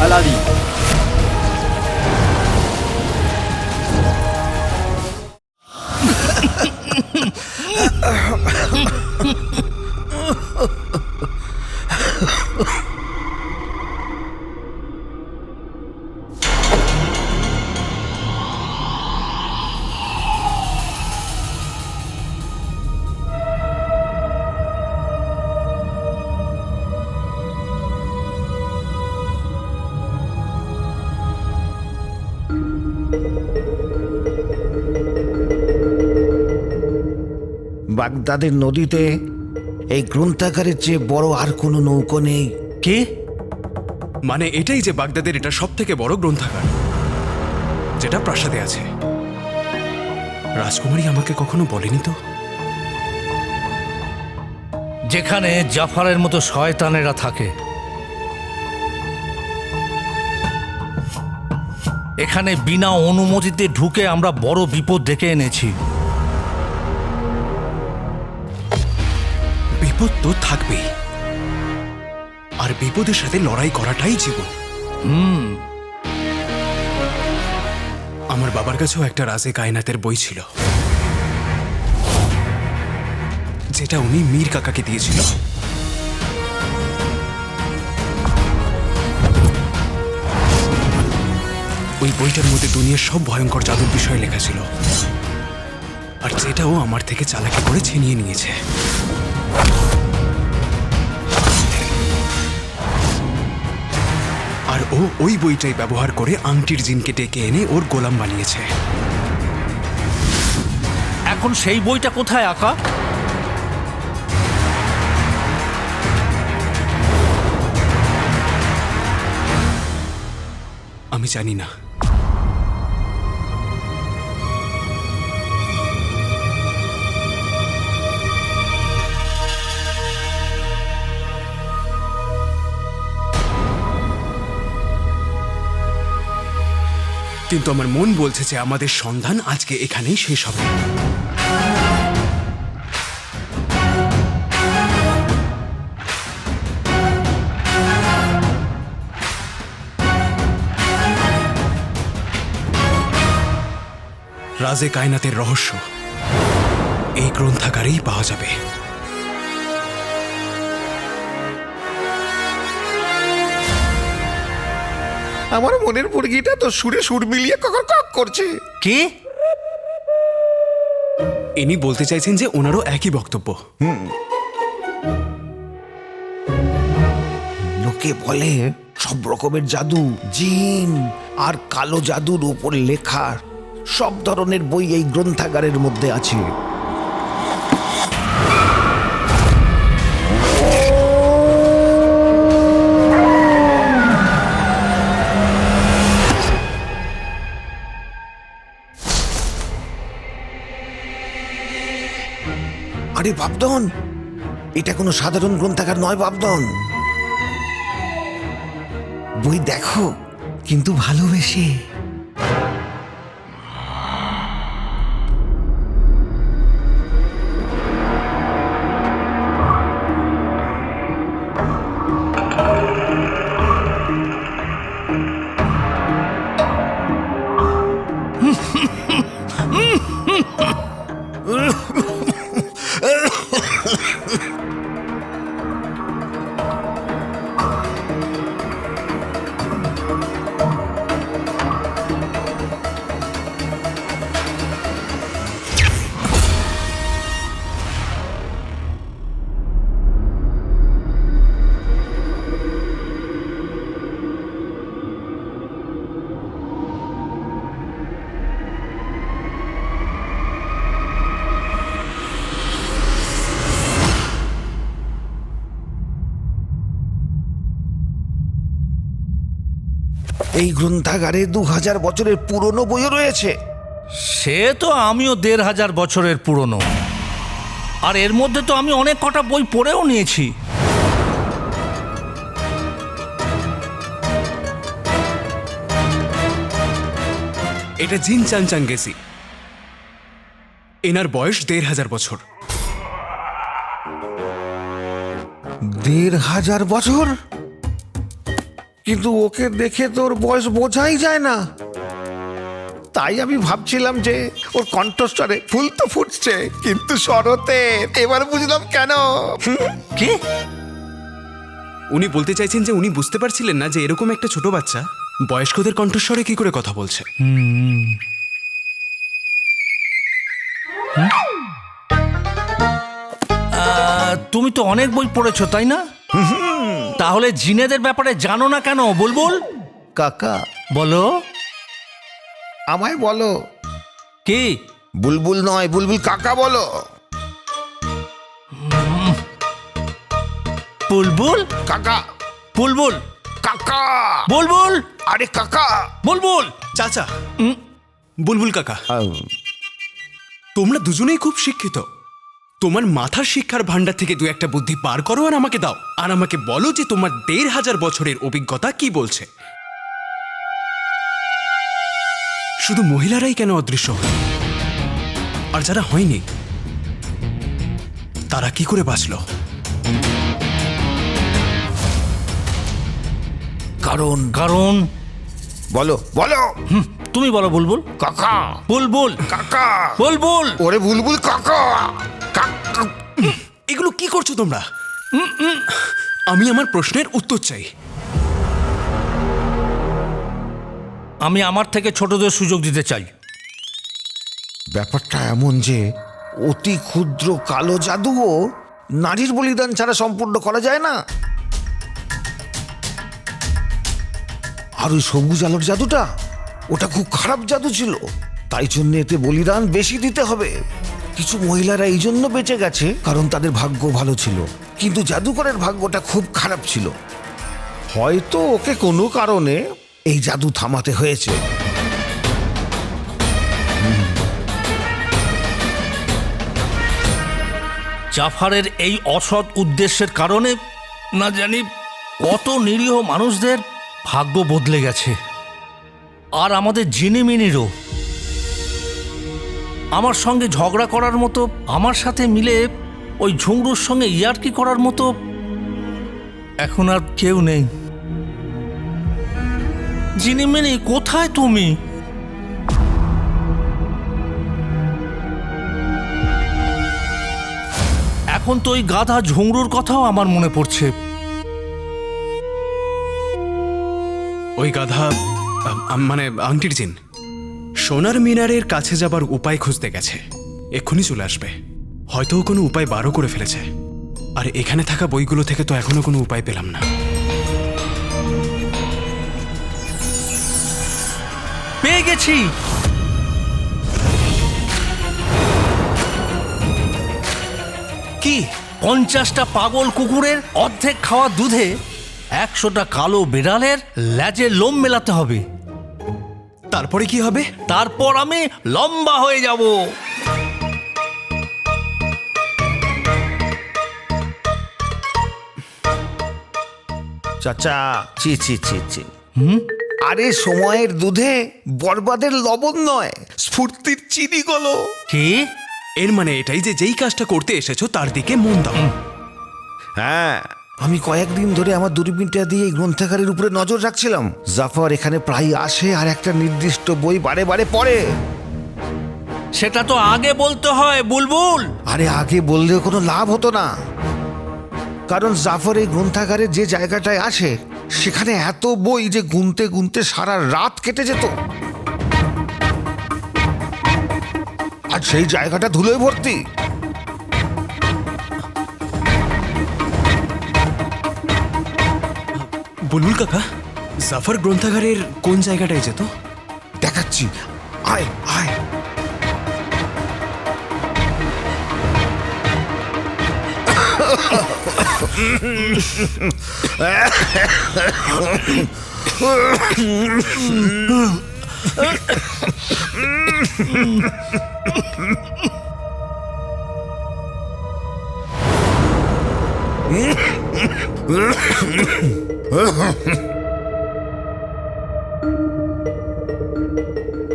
হেলালি। বাগদাদের নদীতে এই গ্রন্থাগারের চেয়ে বড় আর কোনো নৌকো নেই। কে? মানে এটাই যে বাগদাদের এটা সব থেকে বড় গ্রন্থাগার, যেটা প্রাসাদে আছে। রাজকুমারী আমাকে কখনো বলেনি তো। যেখানে জাফারের মতো শয়তানেরা থাকে, এখানে বিনা অনুমতিতে ঢুকে আমরা বড় বিপদ ডেকে এনেছি। বিপদ তো থাকবেই, আর বিপদের সাথে লড়াই করাটাই জীবন। আমার বাবার কাছেও একটা রাজে কায়নাতের বই ছিল, যেটা উনি মীর কাকাকে দিয়েছিল। ওই বইটার মধ্যে দুনিয়ার সব ভয়ঙ্কর জাদুর বিষয় লেখা ছিল, আর যেটাও আমার থেকে চালাকি করে ছিনিয়ে নিয়েছে। আর ও ওই বইটাই ব্যবহার করে আংটির জিনকে ডেকে এনে ওর গোলাম বানিয়েছে। এখন সেই বইটা কোথায় আঁকা? আমি জানি না। কিন্তু আমার মন বলছে যে আমাদের সন্ধান আজকে এখানেই শেষ হবে। রাজে কায়নাতের রহস্য এই গ্রন্থাগারেই পাওয়া যাবে। আমার মনের মুরগিটা তো সুরে সুর মিলিয়ে কক কক করছে। কে? ইনি বলতে চাইছেন যে ওনারও একই বক্তব্য। লোকে বলে সব রকমের জাদু, জিন আর কালো জাদুর উপর লেখা সব ধরনের বই এই গ্রন্থাগারের মধ্যে আছে। আরে বাপদন, এটা কোনো সাধারণ গ্রন্থাগার নয় বাপদন। বই দেখো, কিন্তু ভালোবেসে। এই গ্রন্থাগারে 2000 বছরের পুরনো বইও রয়েছে। সে তো আমিও 1500 বছরের পুরনো, আর এর মধ্যে তো আমি অনেক কটা বই পড়েও নিয়েছি। এটা জিন চানচাঙ্গেসি, এনার বয়স 1500 বছর। 1500 বছর? কিন্তু ওকে দেখে তোর বয়স বোঝাই যায় না। তাই আমি ভাবছিলাম যে ওর কণ্ঠস্বরে ফুল তো ফুটছে, কিন্তু শরতে এবার বুঝলাম কেন। কি? উনি বলতে চাইছেন যে উনি বুঝতে পারছিলেন না যে এরকম একটা ছোট বাচ্চা বয়স্কদের কণ্ঠস্বরে কি করে কথা বলছে। তুমি তো অনেক বই পড়েছো তাই না? তাহলে জিনেদের ব্যাপারে জানো না কেন বুলবুল? কাকা বলো। আমায় বলো। কি? বুলবুল নয়, বুলবুল কাকা বলো। বুলবুল কাকা। বুলবুল কাকা। বুলবুল আরে কাকা। বুলবুল। চাচা, বুলবুল কাকা, তোমরা দুজনেই খুব শিক্ষিত। তোমার মাথার শিক্ষার ভান্ডার থেকে দু একটা বুদ্ধি পার করো আর আমাকে দাও, আর আমাকে বলো যে তোমার ১,৫০০ বছরের অভিজ্ঞতা কি বলছে। শুধু মহিলারাই কেন অদৃশ্য হয়, আর যারা হয়নি তারা কি করে বাঁচলো? কারণ কারণ বলো বলো। তুমি বলো বুলবুল। কাকা। বুলবুল কাকা। বুলবুল। ওরে বুলবুল কাকা। কাকা। এগুলো কি করছো তোমরা? আমি আমার প্রশ্নের উত্তর চাই। আমি আমার থেকে ছোটদের সুযোগ দিতে চাই। ব্যাপারটা এমন যে অতি ক্ষুদ্র কালো জাদুও নারীর বলিদান ছাড়া সম্পূর্ণ করা যায় না। আর ওই সবুজ আলোর জাদুটা, ওটা খুব খারাপ জাদু ছিল, তাই জন্য এতে বলিদান বেশি দিতে হবে। কিছু মহিলারা এই জন্য বেঁচে গেছে কারণ তাদের ভাগ্য ভালো ছিল, কিন্তু জাদুকরের ভাগ্যটা খুব খারাপ ছিল। হয়তো ওকে কোনো কারণে এই জাদু থামাতে হয়েছে। জাফারের এই অসৎ উদ্দেশ্যের কারণে না জানি কত নিরীহ মানুষদের ভাগ্য বদলে গেছে, আর আমাদের জিনিমিনিরও। আমার সঙ্গে ঝগড়া করার মতো, আমার সাথে মিলে ওই ঝুংরুর সঙ্গে ইয়ার্কি করার মতো এখন আর কেউ নেই। জিনিমিনি, কোথায় তুমি? এখন তো ওই গাধা ঝুংরুর কথাও আমার মনে পড়ছে। ওই গাধা মানে আংটির জিন সোনার মিনারের কাছে যাবার উপায় খুঁজতে গেছে, এক্ষুনি চলে আসবে। হয়তো ও কোনো উপায় বারও করে ফেলেছে, আর এখানে থাকা বইগুলো থেকে তো এখনো কোনো উপায় পেলাম না। পেয়ে গেছি। কি? 50টা পাগল কুকুরের অর্ধেক খাওয়া দুধে 100টা কালো বিড়ালের ল্যাজে লোম মেলাতে হবে। তারপরে কি হবে? তারপর আমি লম্বা হয়ে যাব। চাচা, ছি ছি ছি ছি। আরে সময়ের দুধে বরবাদের লবণ নয়, স্ফূর্তির চিনি গলো। কি? এর মানে এটাই যে যেই কাজটা করতে এসেছো তার দিকে মন দাও। হ্যাঁ, আমি কয়েকদিন ধরে আমার দূরবীনটা দিয়ে এই গ্রন্থাগারের উপরে নজর রাখছিলাম। জাফর এখানে প্রায় আসে আর একটা নির্দিষ্ট বই বারে বারে পড়ে। সেটা তো আগে বলতে হয় বুলবুল। আরে আগে বললেও কোনো লাভ হতো না, কারণ জাফর এই গ্রন্থাগারের যে জায়গাটায় আসে সেখানে এত বই যে গুনতে গুনতে সারা রাত কেটে যেত, আর সেই জায়গাটা ধুলোয় ভর্তি। বুলবুল কাকা, জাফর গ্রন্থাগারের কোন জায়গাটায় যেত? দেখাচ্ছি, আয় আয়।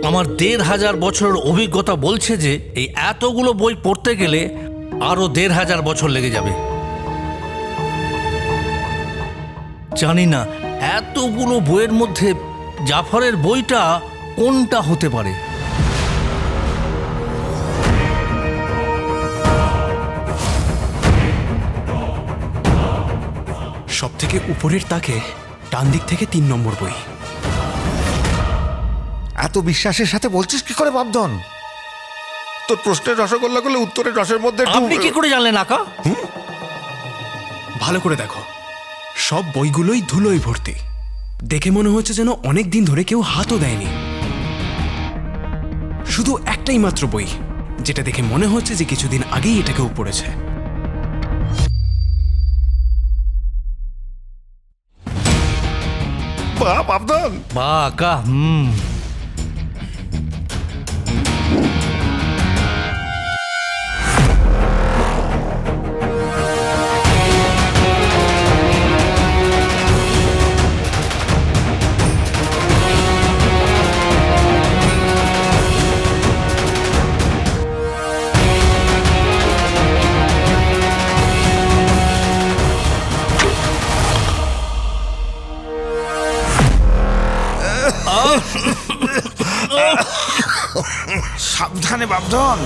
আমার ১,৫০০ বছরের অভিজ্ঞতা বলছে যে এই এতগুলো বই পড়তে গেলে আরো ১,৫০০ বছর লেগে যাবে। জানি না এতগুলো বইয়ের মধ্যে জাফরের বইটা কোনটা হতে পারে? সব থেকে উপরের তাকে ডান দিক থেকে 3 নম্বর বই। এত বিশ্বাসের সাথে বলছিস কি করে বাপধন? তোর প্রশ্নের রসগোল্লা করলে উত্তরের রসের মধ্যে আপনি কি করে জানলেন আকা? ভালো করে দেখো, সব বইগুলোই ধুলোয় ভর্তি। দেখে মনে হচ্ছে যেন অনেক দিন ধরে কেউ হাতও দেয়নি। শুধু একটাই মাত্র বই যেটা দেখে মনে হচ্ছে যে কিছুদিন আগেই এটা কেউ পড়েছে। বাপধন, বা আকা, সাবধানে বাপধন।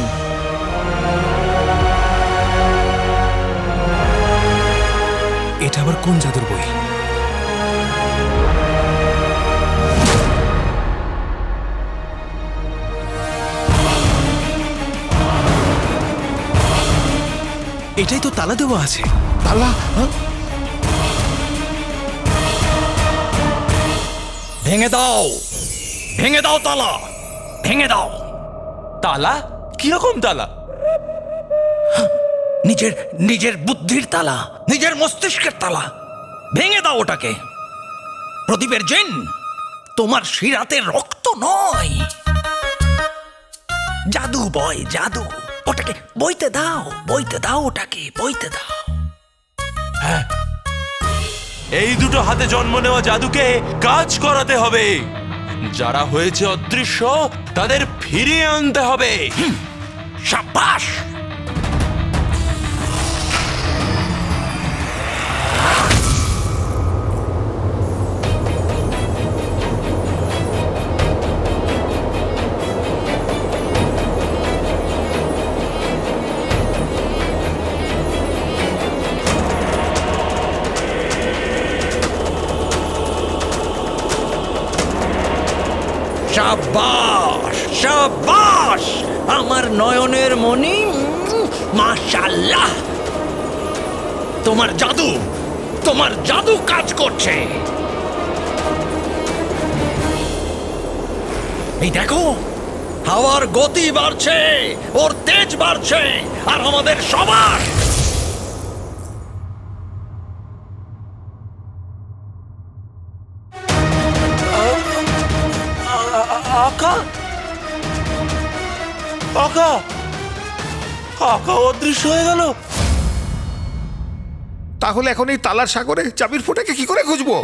এটা আবার কোন জাদুর বই? এটাই তো তালা দেওয়া আছে। তালা? হ্যাঁ? ভেঙে দাও, ভেঙে দাও তালা, ভেঙে দাও। তালা? কিরকম তালা? নিজের নিজের বুদ্ধির তালা, নিজের মস্তিষ্কের তালা। ভেঙে দাও ওটাকে। প্রদীপের জিন, তোমার শিরাতে রক্ত নয়, জাদু বয়, জাদু। ওটাকে বইতে দাও, বইতে দাও, ওটাকে বইতে দাও। এই দুটো হাতে জন্ম নেওয়া জাদুকে কাজ করাতে হবে। যারা হয়েছে অদৃশ্য তাদের ফিরিয়ে আনতে হবে। সাবাস! সাবাস, সাবাস! আমার নয়নের মণি, মাশাআল্লাহ! তোমার জাদু, তোমার জাদু কাজ করছে। এই দেখো, হাওয়ার গতি বাড়ছে, ওর তেজ বাড়ছে, আর আমাদের সবার আকা, আকা, আকা অদৃশ্য হয়ে গেল। তাহলে এখন এই তালার সাগরে চাবির ফোঁটাকে কি করে খুঁজবো?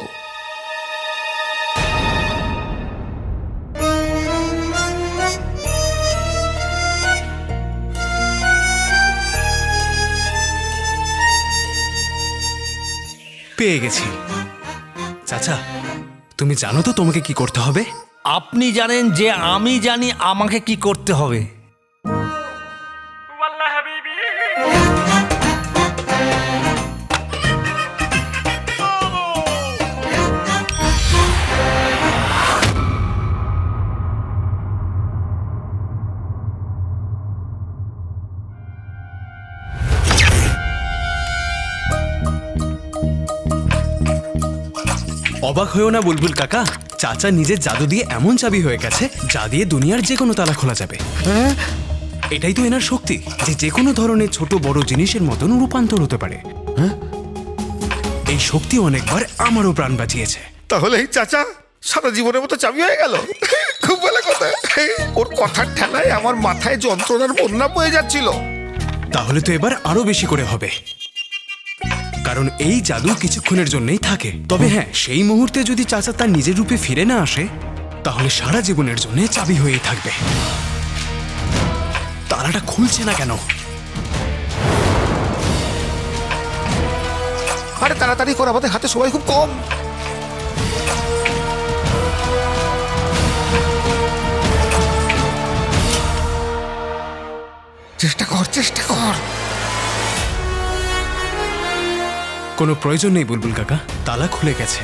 পেয়ে গেছি। চাচা, তুমি জানো তো তোমাকে কি করতে হবে? আপনি জানেন যে আমি জানি আমাকে কি করতে হবে। অবাক হয়েও না বুলবুল কাকা, চাচা নিজের জাদু দিয়ে এমন চাবি হয়ে গেছে যা দিয়ে দুনিয়ার যে কোনো তালা খোলা যাবে। এটাই তো এনার শক্তি, যে যে কোনো ধরনের ছোট বড় জিনিসের মতন রূপান্তর হতে পারে। এই শক্তি অনেকবার আমারও প্রাণ বাঁচিয়েছে। তাহলে এই চাচা সারা জীবনের মতো চাবি হয়ে গেল। খুব ভালো কথা। ওর কথার ঠেলায় আমার মাথায় যন্ত্রণার বন্যা বয়ে যাচ্ছিল। তাহলে তো এবার আরো বেশি করে হবে, কারণ এই জাদু কিছুক্ষণের জন্যই থাকে। তবে হ্যাঁ, সেই মুহূর্তে যদি চাচা তার নিজের রূপে ফিরে না আসে, তাহলে সারা জীবনের জন্য চাবি হয়েই থাকবে। তালাটা খুলছে না কেন? আরে তাড়াতাড়ি কর, আমাদের হাতে সময় খুব কম। চেষ্টা কর, চেষ্টা কর। কোনো প্রয়োজন নেই বুলবুল কাকা, তালা খুলে গেছে।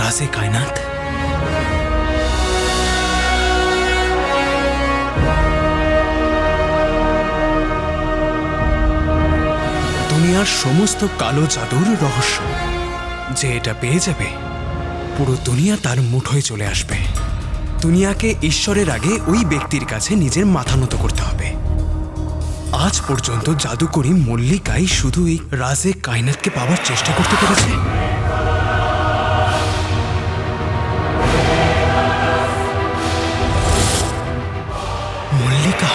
রাজে কায়নাত, দুনিয়ার সমস্ত কালো জাদুর রহস্য। যে এটা পেয়ে যাবে, পুরো দুনিয়া তার মুঠোয় চলে আসবে। দুনিয়াকে ঈশ্বরের আগে ওই ব্যক্তির কাছে নিজের মাথা নত করতে হবে। আজ পর্যন্ত জাদুকরী মল্লিকাই শুধু এই রাজে কায়নাতকে পাওয়ার চেষ্টা করতে পেরেছে। মল্লিকা,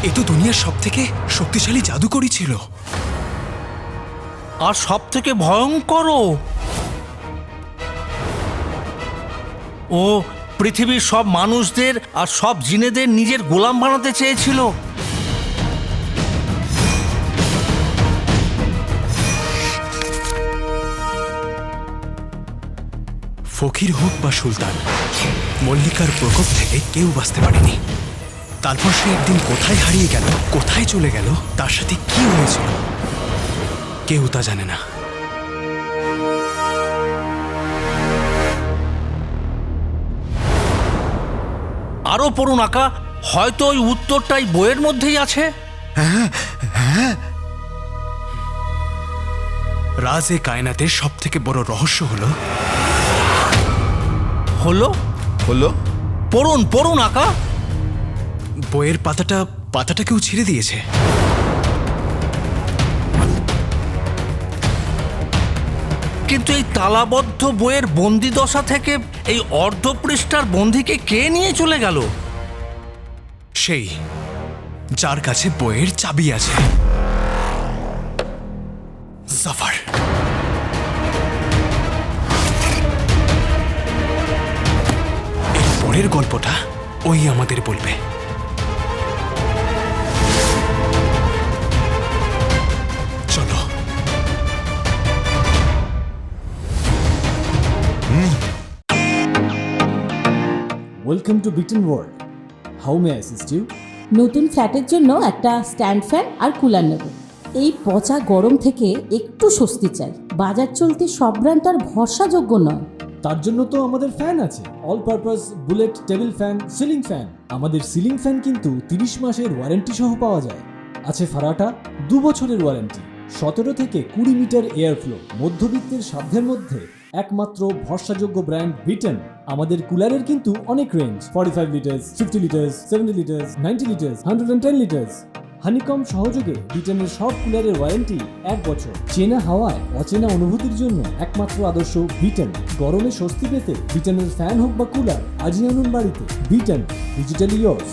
এ তো দুনিয়ার সব থেকে শক্তিশালী জাদুকরী ছিল। আর সব থেকে ভয়ঙ্করও। ও পৃথিবীর সব মানুষদের আর সব জিনেদের নিজের গোলাম বানাতে চেয়েছিল। ফকির হোক বা সুলতান, মল্লিকার প্রকোপ থেকে কেউ বাঁচতে পারেনি। তারপর সে একদিন কোথায় হারিয়ে গেল, কোথায় চলে গেল, তার সাথে কি হয়েছিল, কেউ তা জানে না। আরো পড়ুন আকা, হয়তো ওই উত্তরটাই বইয়ের মধ্যেই আছে। রাজে কায়নাতের সব থেকে বড় রহস্য হলো হলো হলো পড়ুন পড়ুন আকা। বইয়ের পাতাটা কেউ ছিঁড়ে দিয়েছে। কিন্তু এই তালাবদ্ধ বইয়ের বন্দি দশা থেকে এই অর্ধপৃষ্ঠার বন্দিকে কে নিয়ে চলে গেল? সেই যার কাছে বইয়ের চাবি আছে, জাফর। এর পরের গল্পটা ওই আমাদের বলবে। চলো। Welcome to Beaten World. How may I assist you? নতুন ফ্ল্যাটের জন্য একটা স্ট্যান্ড ফ্যান আর কুলার নেব। এই পচা গরম থেকে একটু স্বস্তি চাই। বাজার চলতে সব ব্র্যান্ড তো আর ভরসাযোগ্য নয়। তার জন্য তো আমাদের ফ্যান আছে, all purpose bullet table fan, ceiling fan. আমাদের সিলিং ফ্যান কিন্তু 30 মাসের ওয়ারেন্টি সহ পাওয়া যায়। আছে ফারাটা 2 বছরের ওয়ারেন্টি, 17 থেকে 20 মিটার এয়ার ফ্লো। মধ্যবিত্তের সাধ্যের মধ্যে একমাত্র ভরসাযোগ্য ব্র্যান্ড বিটেন। আমাদের কুলারের কিন্তু অনেক range, 45 litres, 50 litres, 70 litres, 90 litres, 110 litres. Honeycomb সহযোগে বিটেনের সব কুলারের ওয়ারেন্টি 1 বছর। চেনা হাওয়ায় অচেনা অনুভূতির জন্য একমাত্র আদর্শ বিটেন। গরমে স্বস্তি পেতে বিটেনের ফ্যান হোক বা কুলার আজই আনুন বাড়িতে। Beaten, digitally years.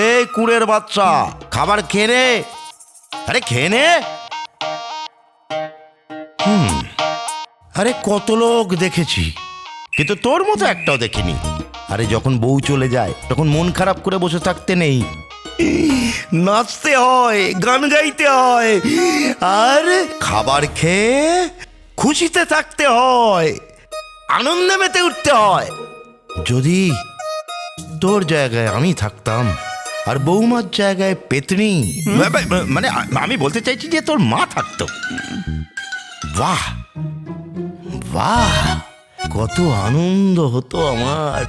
এই কুড়ের বাচ্চা, খাবার খেয়ে নে। আরে খেয়ে নে। আরে কত লোক দেখেছি, কিন্তু তোর মতো একটাও দেখিনি। আরে যখন বউ চলে যায় তখন মন খারাপ করে বসে থাকতে নেই, নাচতে হয়, গান গাইতে হয়, আর খাবার খেয়ে খুশিতে থাকতে হয়, আনন্দে মেতে উঠতে হয়। যদি তোর জায়গায় আমি থাকতাম আর বৌমার জায়গায় পেতনি, মানে আমি বলতে চাইছি যে তোর মা থাকতো। বাহ বাহ, কত আনন্দ হতো আমার।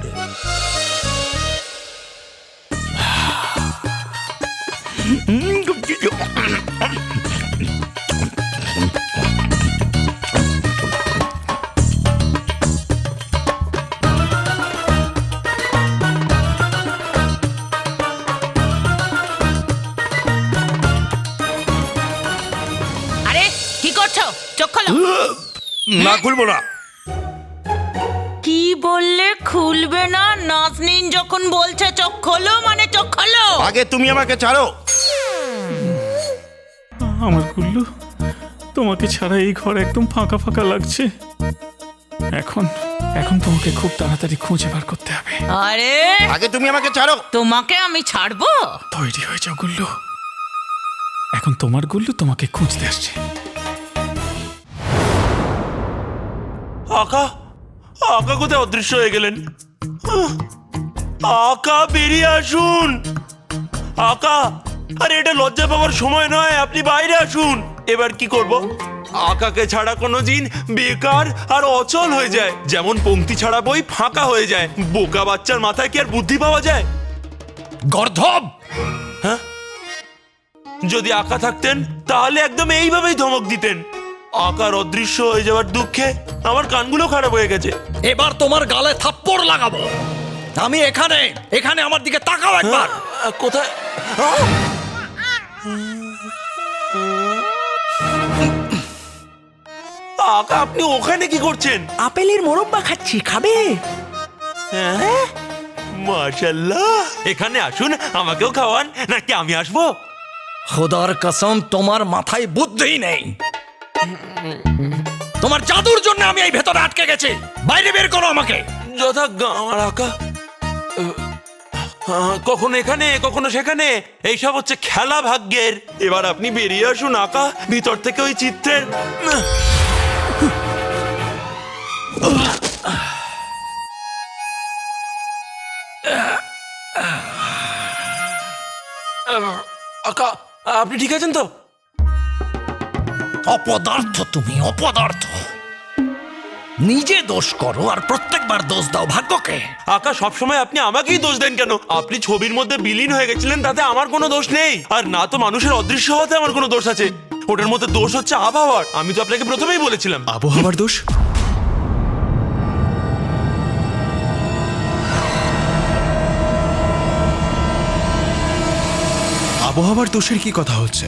আরে কি করছো? চোখ খোলো। না, খুলবো না। কি বললে খুলবে না? নাজনীন যখন বলছে চোখ খোলো মানে চোখ খোলো। আগে তুমি আমাকে ছাড়ো। আমার গুল্লু, তোমাকে ছাড়া এই ঘর একদম ফাঁকা ফাঁকা লাগছে। এখন এখন তোমাকে খুব তাড়াতাড়ি খুঁজে বার করতে হবে। আরে আগে তুমি আমাকে ছাড়ো। তোমাকে আমি ছাড়বো? তৈরি হয়ে যাও গুল্লু, এখন তোমার গুল্লু তোমাকে খুঁজতে আসছে। আকা, আকা কোথায় অদৃশ্য হয়ে গেলেন? আকা, বেরিয়ে আসুন। আকা, আরে এটা লজ্জা পাওয়ার সময় নয়, আপনি বাইরে আসুন। এবার কি করব? আকাকে ছাড়া কোনো জিন বেকার আর অচল হয়ে যায়, যেমন পংক্তি ছাড়া বই ফাঁকা হয়ে যায়। বোকা বাচ্চার মাথায় কি আর বুদ্ধি পাওয়া যায়? গর্ধব! হ্যাঁ, যদি আকা থাকতেন তাহলে একদম এইভাবেই ধমক দিতেন। আকার অদৃশ্য হয়ে যাওয়ার দুঃখে আমার কানগুলো খারাপ হয়ে গেছে। এবার তোমার গালে থাপ্পড় লাগাবো। আমি এখানে, এখানে আমার দিকে তাকাও একবার। কোথায়? আকা, আপনি ওখানে কি করছেন? আপেলের মোরব্বা খাচ্ছি, খাবে? মাশাআল্লাহ, এখানে আসুন, আমাকেও খাওয়ান। নাকি আমি আসবো? খোদার কসম, তোমার মাথায় বুদ্ধি নেই। তোমার জাদুর জন্য আমি এই ভেতরে আটকে গেছি। বাইরে বের করো আমাকে। যথাজ্ঞা আমার আকা। কখনো এখানে কখনো সেখানে, এইসব হচ্ছে খেলা ভাগ্যের। এবার আপনি বেরিয়ে আসুন আকা, ভিতর থেকে ওই চিত্রের। আকা, আপনি ঠিক আছেন তো? অপদার্থ তুমি, অপদার্থ। নিজে দোষ করো আর প্রত্যেকবার দোষ দাও ভাগ্যকে। আকা, সবসময় আপনি আমাকেই দোষ দেন কেন? আপনি ছবির মধ্যে বিলীন হয়ে গেছিলেন, তাতে আমার কোনো দোষ নেই। আর না তো মানুষের অদৃশ্য হতে আমার কোনো দোষ আছে। ওটার মধ্যে দোষ হচ্ছে আবহাওয়ার। আমি তো আপনাকে প্রথমেই বলেছিলাম। আবহাওয়ার দোষ? আবহাওয়ার দোষের কি কথা হচ্ছে?